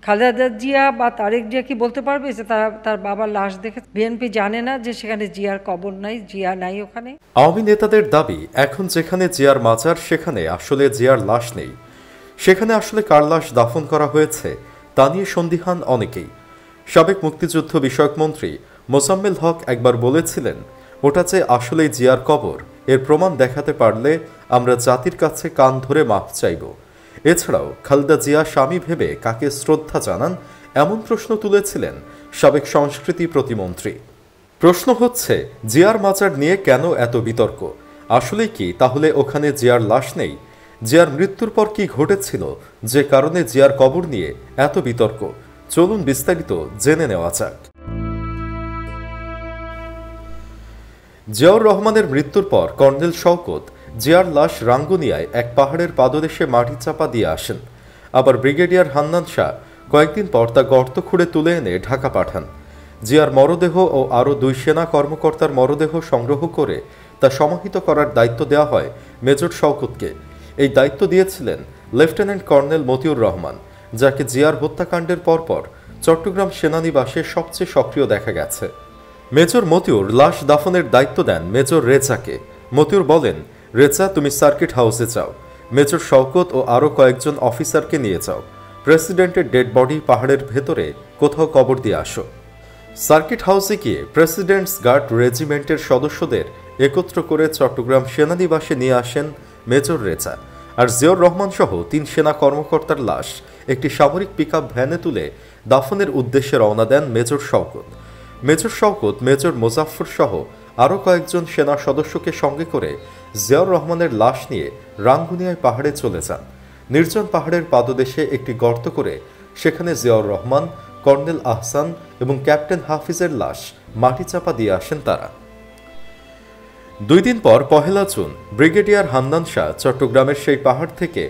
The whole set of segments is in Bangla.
খালেদা জিয়া বা তারেক জিয়া কি বলতে পারবে যে তারা তার বাবার লাশ দেখে? বিএনপি জানে না যে সেখানে জিয়ার কবর নাই, জিয়া নাই ওখানে। আওয়ামী নেতাদের দাবি, এখন যেখানে জিয়ার মাজার সেখানে আসলে জিয়ার লাশ নেই। সেখানে আসলে কার লাশ দাফন করা হয়েছে তা নিয়ে সন্দিহান অনেকেই। সাবেক মুক্তিযুদ্ধ বিষয়ক মন্ত্রী মোজাম্মেল হক একবার বলেছিলেন, ওটা যে আসলেই জিয়ার কবর, এর প্রমাণ দেখাতে পারলে আমরা জাতির কাছে কান ধরে মাপ চাইব। এছাড়াও খালেদা জিয়া স্বামী ভেবে কাকে শ্রদ্ধা জানান, এমন প্রশ্ন তুলেছিলেন সাবেক সংস্কৃতি প্রতিমন্ত্রী। প্রশ্ন হচ্ছে, জিয়ার মাজার নিয়ে কেন এত বিতর্ক? আসলে কি তাহলে ওখানে জিয়ার লাশ নেই? জিয়ার মৃত্যুর পর কি ঘটেছিল যে কারণে জিয়ার কবর নিয়ে এত বিতর্ক? চলুন বিস্তারিত জেনে নেওয়া যাক। জিয়াউর রহমানের মৃত্যুর পর কর্নেল শওকত জিয়ার লাশ রাঙ্গুনিয়ায় এক পাহাড়ের পাদদেশে মাটি চাপা দিয়ে আসেন। আবার ব্রিগেডিয়ার হান্নান শাহ কয়েকদিন পর তা গর্ত খুঁড়ে তুলে এনে ঢাকা পাঠান। জিয়ার মরদেহ ও আরও 2 সেনা কর্মকর্তার মরদেহ সংগ্রহ করে তা সমাহিত করার দায়িত্ব দেওয়া হয় মেজর শওকতকে। এই দায়িত্ব দিয়েছিলেন লেফটেন্যান্ট কর্নেল মতিউর রহমান, যাকে জিয়ার হত্যাকাণ্ডের পরপর চট্টগ্রাম সেনানিবাসে সবচেয়ে সক্রিয় দেখা গেছে। মেজর মতিউর লাশ দাফনের দায়িত্ব দেন মেজর রেজাকে। মতিউর বলেন, রেজা, তুমি সার্কিট হাউসে যাও, মেজর শওকত ও আরও কয়েকজন অফিসারকে নিয়ে যাও। প্রেসিডেন্টের ডেড বডি পাহাড়ের ভেতরে কোথাও কবর দিয়ে আসো। সার্কিট হাউসে গিয়ে প্রেসিডেন্টস গার্ড রেজিমেন্টের সদস্যদের একত্র করে চট্টগ্রাম সেনানিবাসে নিয়ে আসেন মেজর রেজা। আর জিয়াউর রহমান সহ 3 সেনা কর্মকর্তার লাশ একটি সামরিক পিকআপ ভ্যানে তুলে দাফনের উদ্দেশ্যে রওনা দেন major Shawkat. Major Shawkat major Mozaffar সহ আরও কয়েকজন সেনা সদস্যকে সঙ্গে করে জিয়াউর রহমানের লাশ নিয়ে রাঙ্গুনিয়ায় পাহাড়ে চলে যান। নির্জন পাহাড়ের পাদদেশে একটি গর্ত করে সেখানে জিয়াউর রহমান, কর্নেল আহসান এবং ক্যাপ্টেন হাফিজের লাশ মাটি চাপা দিয়ে আসেন তারা। 2 দিন পর 1 জুন ব্রিগেডিয়ার হান্নান শাহ চট্টগ্রামের সেই পাহাড় থেকে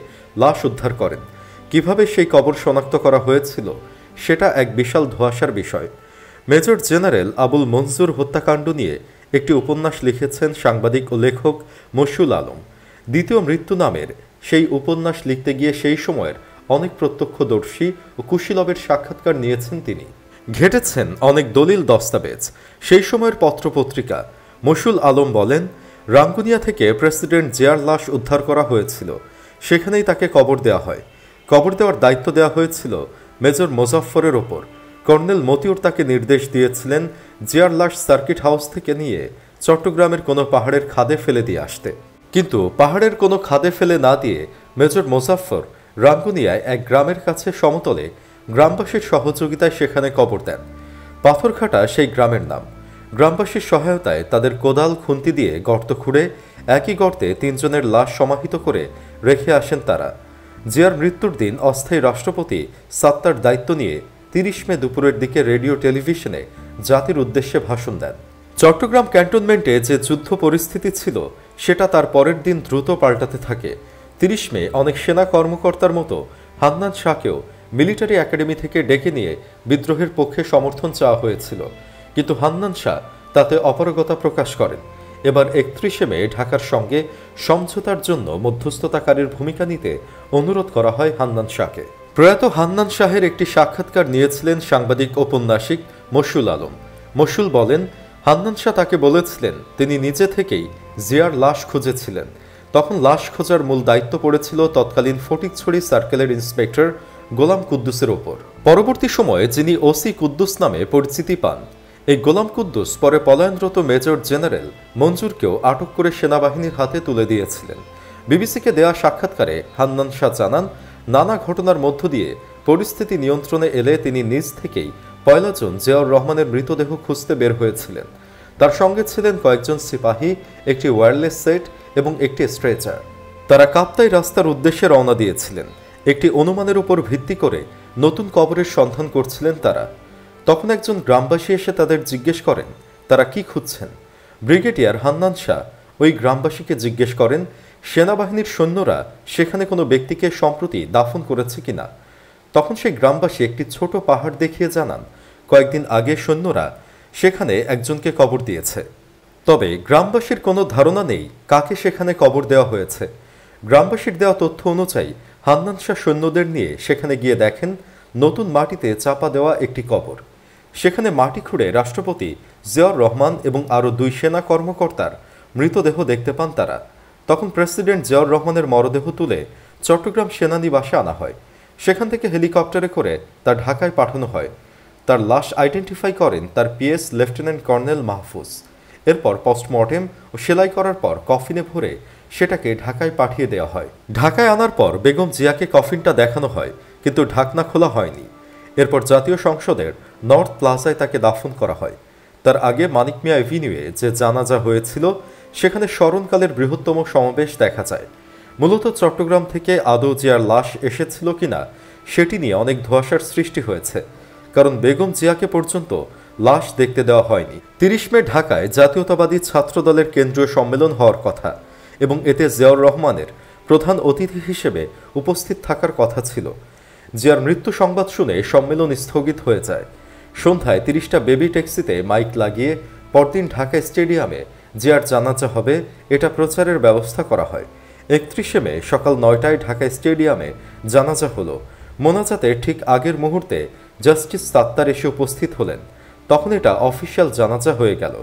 লাশ উদ্ধার করেন। কিভাবে সেই কবর শনাক্ত করা হয়েছিল সেটা এক বিশাল ধোঁয়াশার বিষয়। মেজর জেনারেল আবুল মনজুর হত্যাকাণ্ড নিয়ে একটি উপন্যাস লিখেছেন সাংবাদিক ও লেখক মশহুল আলম। দ্বিতীয় মৃত্যু নামের সেই উপন্যাস লিখতে গিয়ে সেই সময়ের অনেক প্রত্যক্ষদর্শী ও কুশীলবের সাক্ষাৎকার নিয়েছেন তিনি। ঘেটেছেন অনেক দলিল দস্তাবেজ, সেই সময়ের পত্রপত্রিকা। মশহুল আলম বলেন, রাঙ্গুনিয়া থেকে প্রেসিডেন্ট জিয়ার লাশ উদ্ধার করা হয়েছিল, সেখানেই তাকে কবর দেওয়া হয়। কবর দেওয়ার দায়িত্ব দেওয়া হয়েছিল মেজর মোজাফফরের ওপর। কর্নেল মতিউর তাকে নির্দেশ দিয়েছিলেন জিয়ার লাশ সার্কিট হাউস থেকে নিয়ে চট্টগ্রামের কোনো পাহাড়ের খাদে ফেলে দিয়ে আসতে। কিন্তু পাহাড়ের কোনো খাদে ফেলে না দিয়ে মেজর মোজাফফর রাঙ্গুনিয়ায় এক গ্রামের কাছে সমতলে গ্রামবাসীর সহযোগিতায় সেখানে কবর দেন। পাথরঘাটা সেই গ্রামের নাম। গ্রামবাসীর সহায়তায় তাদের কোদাল খুন্তি দিয়ে গর্ত খুঁড়ে একই গর্তে 3 জনের লাশ সমাহিত করে রেখে আসেন তারা। জিয়ার মৃত্যুর দিন অস্থায়ী রাষ্ট্রপতি সাত্তার দায়িত্ব নিয়ে 30 মে দুপুরের দিকে রেডিও টেলিভিশনে জাতির উদ্দেশ্যে ভাষণ দেন। চট্টগ্রাম ক্যান্টনমেন্টে যে যুদ্ধ পরিস্থিতি ছিল সেটা তার পরের দিন দ্রুত পাল্টাতে থাকে। 30 মে অনেক সেনা কর্মকর্তার মতো হান্নান শাহকেও মিলিটারি একাডেমি থেকে ডেকে নিয়ে বিদ্রোহের পক্ষে সমর্থন চাওয়া হয়েছিল, কিন্তু হান্নান শাহ তাতে অপারগতা প্রকাশ করেন। এবার 31 মে ঢাকার সঙ্গে সমঝোতার জন্য মধ্যস্থতাকারীর ভূমিকা নিতে অনুরোধ করা হয় হান্নান শাহকে। প্রয়াত হান্নান শাহের একটি সাক্ষাৎকার নিয়েছিলেন সাংবাদিক ঔপন্যাসিক মশহুল আলম। মশহুল বলেন, হান্নান শাহ তাকে বলেছিলেন তিনি নিজে থেকেই জিয়ার লাশ খুঁজেছিলেন। তখন লাশ খোঁজার মূল দায়িত্ব পড়েছিল তৎকালীন ফটিকছড়ি সার্কেলের ইন্সপেক্টর গোলাম কুদ্দুসের ওপর। পরবর্তী সময়ে যিনি ওসি কুদ্দুস নামে পরিচিতি পান, এই গোলাম কুদ্দুস পরে পলায়নরত মেজর জেনারেল মঞ্জুরকেও আটক করে সেনাবাহিনীর হাতে তুলে দিয়েছিলেন। বিবিসিকে দেয়া সাক্ষাৎকারে হান্নান শাহ জানান, নানা ঘটনার মধ্য দিয়ে পরিস্থিতি নিয়ন্ত্রণে এলে তিনি নিজ থেকেই 1 জুন জিয়াউর রহমানের মৃতদেহ খুঁজতে বের হয়েছিলেন। তার সঙ্গে ছিলেন কয়েকজন সিপাহী, একটি ওয়্যারলেস সেট এবং একটি স্ট্রেচার। তারা কাপ্তাই রাস্তার উদ্দেশ্যে রওনা দিয়েছিলেন। একটি অনুমানের উপর ভিত্তি করে নতুন কবরের সন্ধান করছিলেন তারা। তখন একজন গ্রামবাসী এসে তাদের জিজ্ঞেস করেন তারা কি খুঁজছেন। ব্রিগেডিয়ার হান্নান শাহ ওই গ্রামবাসীকে জিজ্ঞেস করেন সেনাবাহিনীর সৈন্যরা সেখানে কোনো ব্যক্তিকে সম্প্রতি দাফন করেছে কিনা। তখন সেই গ্রামবাসী একটি ছোট পাহাড় দেখিয়ে জানান কয়েকদিন আগে সৈন্যরা সেখানে একজনকে কবর দিয়েছে। তবে গ্রামবাসীর কোনো ধারণা নেই কাকে সেখানে কবর দেওয়া হয়েছে। গ্রামবাসীর দেওয়া তথ্য অনুযায়ী হান্নান শাহ সৈন্যদের নিয়ে সেখানে গিয়ে দেখেন নতুন মাটিতে চাপা দেওয়া একটি কবর। সেখানে মাটি খুঁড়ে রাষ্ট্রপতি জিয়াউর রহমান এবং আরও 2 সেনা কর্মকর্তার মৃতদেহ দেখতে পান তারা। তখন প্রেসিডেন্ট জিয়াউর রহমানের মরদেহ তুলে চট্টগ্রাম সেনানিবাসে আনা হয়। সেখান থেকে হেলিকপ্টারে করে তা ঢাকায় পাঠানো হয়। তার লাশ আইডেন্টিফাই করেন তার পিএস লেফটেন্যান্ট কর্নেল মাহফুজ। এরপর পোস্টমর্টেম ও সেলাই করার পর কফিনে ভরে সেটাকে ঢাকায় পাঠিয়ে দেওয়া হয়। ঢাকায় আনার পর বেগম জিয়াকে কফিনটা দেখানো হয়, কিন্তু ঢাকনা খোলা হয়নি। এরপর জাতীয় সংসদের নর্থ প্লাজায় তাকে দাফন করা হয়। তার আগে মানিক মিয়া এভিনিউয়ে যে জানাজা হয়েছিল সেখানে স্মরণকালের বৃহত্তম সমাবেশ দেখা যায়। মূলত চট্টগ্রাম থেকে আদৌ জিয়ার লাশ এসেছিল কিনা সেটি নিয়ে অনেক ধোঁয়াশার সৃষ্টি হয়েছে, কারণ বেগম জিয়াকে পর্যন্ত লাশ দেখতে দেওয়া হয়নি। 30 মে ঢাকায় জাতীয়তাবাদী ছাত্রদলের কেন্দ্রীয় সম্মেলন হওয়ার কথা এবং এতে জিয়াউর রহমানের প্রধান অতিথি হিসেবে উপস্থিত থাকার কথা ছিল। জিয়ার মৃত্যু সংবাদ শুনে সম্মেলন স্থগিত হয়ে যায়। সন্ধ্যায় 30টা বেবি ট্যাক্সিতে মাইক লাগিয়ে পরদিন ঢাকা স্টেডিয়ামে জিয়ার জানাজা হবে এটা প্রচারের ব্যবস্থা করা হয়। 31 মে সকাল 9টায় ঢাকা স্টেডিয়ামে জানাজা হলো। মোনাজাতে ঠিক আগের মুহূর্তে জাস্টিস সাত্তার এসে উপস্থিত হলেন। তখন এটা অফিসিয়াল জানাজা হয়ে গেল।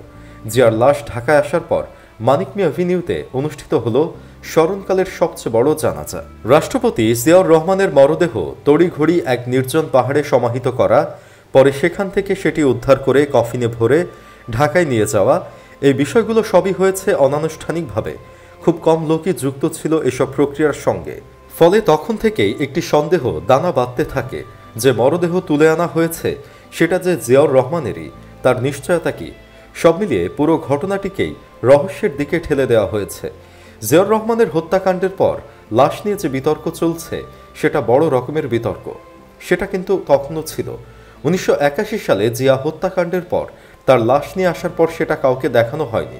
জিয়ার লাশ ঢাকায় আসার পর মানিক মিয়া এভিনিউতে অনুষ্ঠিত হলো স্মরণকালের সবচেয়ে বড় জানাজা। রাষ্ট্রপতি জিয়াউর রহমানের মরদেহ তড়িঘড়ি এক নির্জন পাহাড়ে সমাহিত করা, পরে সেখান থেকে সেটি উদ্ধার করে কফিনে ভরে ঢাকায় নিয়ে যাওয়া, এই বিষয়গুলো সবই হয়েছে অনানুষ্ঠানিকভাবে। খুব কম লোকই যুক্ত ছিল এসব প্রক্রিয়ার সঙ্গে। ফলে তখন থেকেই একটি সন্দেহ দানা বাঁধতে থাকে যে মরদেহ তুলে আনা হয়েছে সেটা যে জিয়াউর রহমানেরই, তার নিশ্চয়তা কি? সব মিলিয়ে পুরো ঘটনাটিকেই রহস্যের দিকে ঠেলে দেওয়া হয়েছে। জিয়াউর রহমানের হত্যাকাণ্ডের পর লাশ নিয়ে যে বিতর্ক চলছে সেটা বড় রকমের বিতর্ক। সেটা কিন্তু তখনও ছিল। 1981 সালে জিয়া হত্যাকাণ্ডের পর তার লাশ নিয়ে আসার পর সেটা কাউকে দেখানো হয়নি।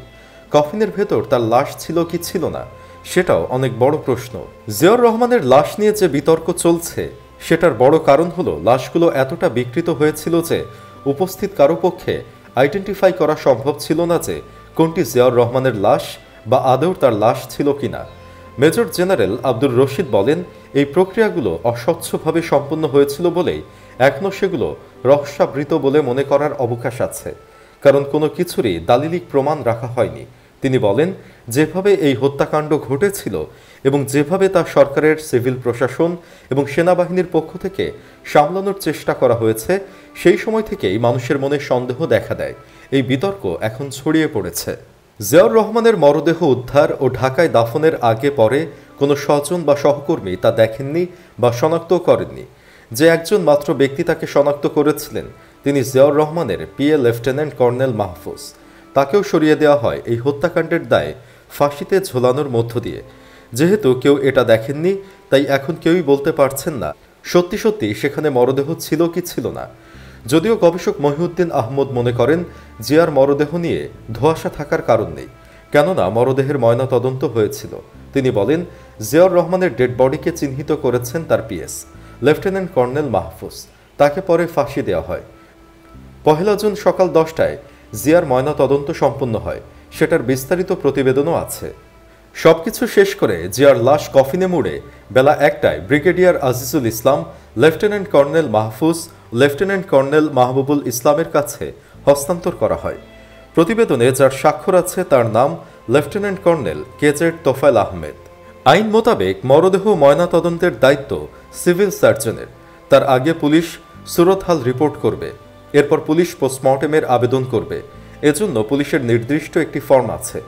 কফিনের ভেতর তার লাশ ছিল কি ছিল না সেটাও অনেক বড় প্রশ্ন। জিয়াউর রহমানের লাশ নিয়ে যে বিতর্ক চলছে সেটার বড় কারণ হলো লাশগুলো এতটা বিকৃত হয়েছিল যে উপস্থিত কারো পক্ষে আইডেন্টিফাই করা সম্ভব ছিল না যে কোনটি জিয়াউর রহমানের লাশ বা আদৌ তার লাশ ছিল কিনা। মেজর জেনারেল আব্দুর রশিদ বলেন, এই প্রক্রিয়াগুলো অস্বচ্ছভাবে সম্পন্ন হয়েছিল বলেই এখনও সেগুলো রহস্যাবৃত বলে মনে করার অবকাশ আছে, কারণ কোনো কিছুরই দালিলিক প্রমাণ রাখা হয়নি। তিনি বলেন, যেভাবে এই হত্যাকাণ্ড ঘটেছিল এবং যেভাবে তা সরকারের সিভিল প্রশাসন এবং সেনাবাহিনীর পক্ষ থেকে সামলানোর চেষ্টা করা হয়েছে, সেই সময় থেকেই মানুষের মনে সন্দেহ দেখা দেয়। এই বিতর্ক এখন ছড়িয়ে পড়েছে। জিয়াউর রহমানের মরদেহ উদ্ধার ও ঢাকায় দাফনের আগে পরে কোনো স্বজন বা সহকর্মী তা দেখেননি বা শনাক্ত করেননি। যে একজন মাত্র ব্যক্তি তাকে শনাক্ত করেছিলেন তিনি জিয়াউর রহমানের পিএ লেফটেন্যান্ট কর্নেল মাহফুজ। তাকেও সরিয়ে দেওয়া হয় এই হত্যাকাণ্ডের দায়ে ফাঁসিতে ঝোলানোর মধ্য দিয়ে। যেহেতু কেউ এটা দেখেননি, তাই এখন কেউই বলতে পারছেন না সত্যি সত্যি সেখানে মরদেহ ছিল কি ছিল না। যদিও গবেষক মহিউদ্দিন আহমদ মনে করেন জিয়ার মরদেহ নিয়ে ধোঁয়াশা থাকার কারণ নেই, কেননা মরদেহের ময়নাতদন্ত হয়েছিল। তিনি বলেন, জিয়াউর রহমানের ডেড বডিকে চিহ্নিত করেছেন তার পিএস লেফটেন্যান্ট কর্নেল মাহফুজ। তাকে পরে ফাঁসি দেওয়া হয়। 1 জুন সকাল 10টায় জিয়ার ময়নাতদন্ত সম্পন্ন হয়। সেটার বিস্তারিত প্রতিবেদনও আছে। সবকিছু শেষ করে জিয়ার লাশ কফিনে মুড়ে বেলা 1টায় brigadier Azizul Islam, lieutenant colonel Mahfuz, lieutenant colonel Mahbubul ইসলামের কাছে হস্তান্তর করা হয়। প্রতিবেদনে যার স্বাক্ষর আছে তার নাম lieutenant colonel caged Tofail Ahmed. আইন মোতাবেক মরদেহ ময়নাতদন্তের দায়িত্ব সিভিল সার্জনের। তার আগে পুলিশ সুরতহাল রিপোর্ট করবে, এরপর পুলিশ পোস্টমর্টেমের আবেদন করবে। এজন্য পুলিশের নির্দিষ্ট একটি ফর্ম আছে,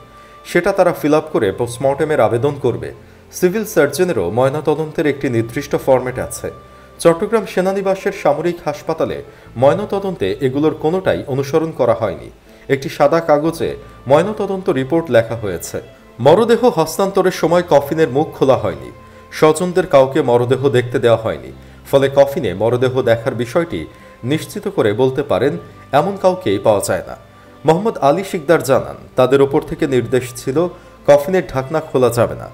সেটা তারা ফিল আপ করে পোস্টমর্টেমের আবেদন করবে। সিভিল সার্জনেরও ময়নাতদন্তের একটি নির্দিষ্ট ফরম্যাট আছে। চট্টগ্রাম সেনানিবাসের সামরিক হাসপাতালে ময়নাতদন্তে এগুলোর কোনোটাই অনুসরণ করা হয়নি। একটি সাদা কাগজে ময়নাতদন্ত রিপোর্ট লেখা হয়েছে। মরদেহ হস্তান্তরের সময় কফিনের মুখ খোলা হয়নি। স্বজনদের কাউকে মরদেহ দেখতে দেওয়া হয়নি। ফলে কফিনে মরদেহ দেখার বিষয়টি নিশ্চিত করে বলতে পারেন এমন কাউকেই পাওয়া যায় না। মোহাম্মদ আলী শিকদার জানান, তাদের ওপর থেকে নির্দেশ ছিল কফিনের ঢাকনা খোলা যাবে না।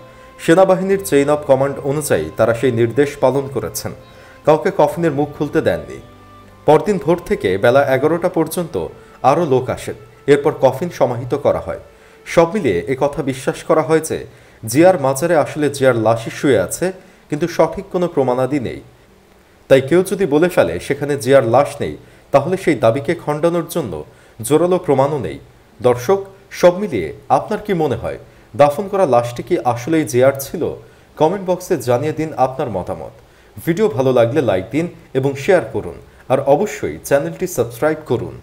সেনাবাহিনীর চেইন অব কমান্ড অনুযায়ী তারা সেই নির্দেশ পালন করেছেন। কাউকে কফিনের মুখ খুলতে দেননি। পরদিন ভোর থেকে বেলা 11টা পর্যন্ত আরও লোক আসেন। এরপর কফিন সমাহিত করা হয়। সব মিলিয়ে কথা বিশ্বাস করা হয় যে জিয়ার মাজারে আসলে জিয়ার লাশই শুয়ে আছে, কিন্তু সঠিক কোনো প্রমাণাদি নেই। তাই কেউ যদি বলে ফেলে সেখানে জিয়ার লাশ নেই, তাহলে সেই দাবিকে খণ্ডানোর জন্য জোরালো প্রমাণও নেই। দর্শক, সব মিলিয়ে আপনার কি মনে হয়, দাফন করা লাশটি কি আসলেই জিয়ার ছিল? কমেন্ট বক্সে জানিয়ে দিন আপনার মতামত। ভিডিও ভালো লাগলে লাইক দিন এবং শেয়ার করুন, আর অবশ্যই চ্যানেলটি সাবস্ক্রাইব করুন।